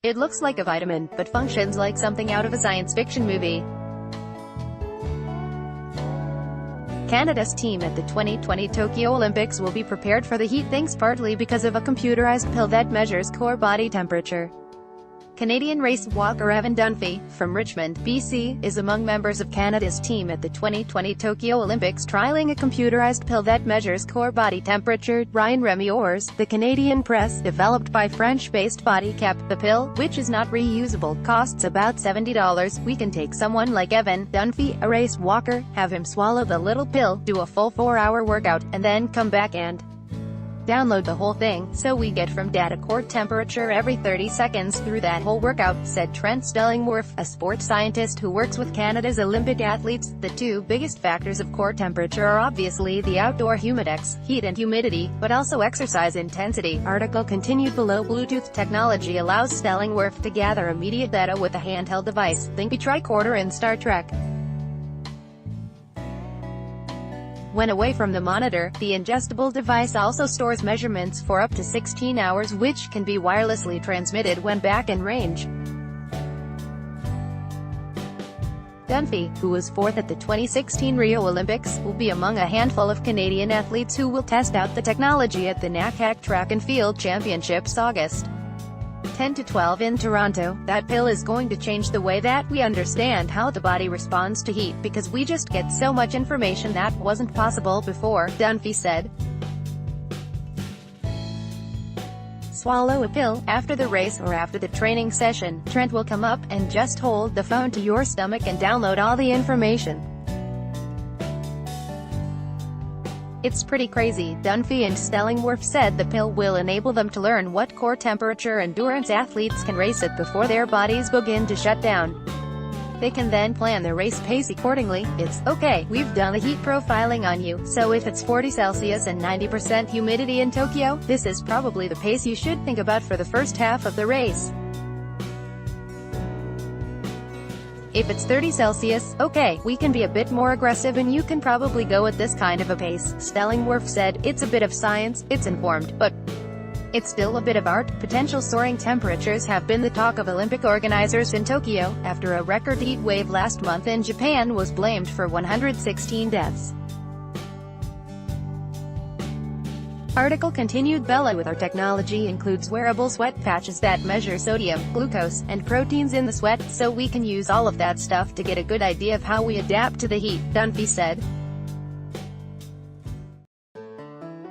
It looks like a vitamin, but functions like something out of a science fiction movie. Canada's team at the 2020 Tokyo Olympics will be prepared for the heat thanks partly because of a computerized pill that measures core body temperature. Canadian race walker Evan Dunphy, from Richmond, BC, is among members of Canada's team at the 2020 Tokyo Olympics trialling a computerized pill that measures core body temperature. Ryan Remy-Ors, the Canadian press, developed by French-based Bodycap. The pill, which is not reusable, costs about $70. We can take someone like Evan Dunphy, a race walker, have him swallow the little pill, do a full 4-hour workout, and then come back and download the whole thing, so we get from data core temperature every 30 seconds through that whole workout, said Trent Stellingwerff, a sports scientist who works with Canada's Olympic athletes. The two biggest factors of core temperature are obviously the outdoor humidex, heat and humidity, but also exercise intensity. Article continued below. Bluetooth technology allows Stellingwerff to gather immediate data with a handheld device. Think a tricorder in Star Trek. When away from the monitor, the ingestible device also stores measurements for up to 16 hours, which can be wirelessly transmitted when back in range. Dunphy, who was fourth at the 2016 Rio Olympics, will be among a handful of Canadian athletes who will test out the technology at the NACAC Track and Field Championships August 10 to 12 in Toronto. That pill is going to change the way that we understand how the body responds to heat, because we just get so much information that wasn't possible before, Dunphy said. Swallow a pill after the race or after the training session. Trent will come up and just hold the phone to your stomach and download all the information. It's pretty crazy. Dunphy and Stellingwerff said the pill will enable them to learn what core temperature endurance athletes can race at before their bodies begin to shut down. They can then plan their race pace accordingly. It's, okay, we've done the heat profiling on you, so if it's 40 Celsius and 90% humidity in Tokyo, this is probably the pace you should think about for the first half of the race. If it's 30 Celsius, okay, we can be a bit more aggressive and you can probably go at this kind of a pace, Stellingwerff said. It's a bit of science, it's informed, but it's still a bit of art. Potential soaring temperatures have been the talk of Olympic organizers in Tokyo, after a record heat wave last month in Japan was blamed for 116 deaths. Article continued. Bella, with our technology includes wearable sweat patches that measure sodium, glucose, and proteins in the sweat, so we can use all of that stuff to get a good idea of how we adapt to the heat, Dunphy said.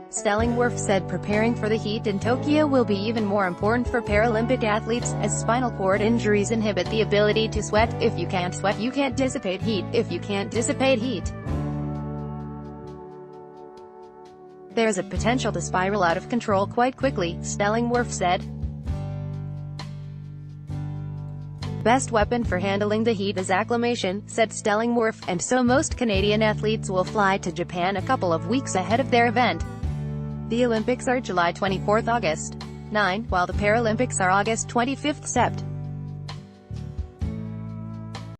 Stellingwerff said preparing for the heat in Tokyo will be even more important for Paralympic athletes, as spinal cord injuries inhibit the ability to sweat. If you can't sweat, you can't dissipate heat. If you can't dissipate heat, there's a potential to spiral out of control quite quickly, Stellingwerff said. Best weapon for handling the heat is acclimation, said Stellingwerff, and so most Canadian athletes will fly to Japan a couple of weeks ahead of their event. The Olympics are July 24–August 9, while the Paralympics are August 25–Sept.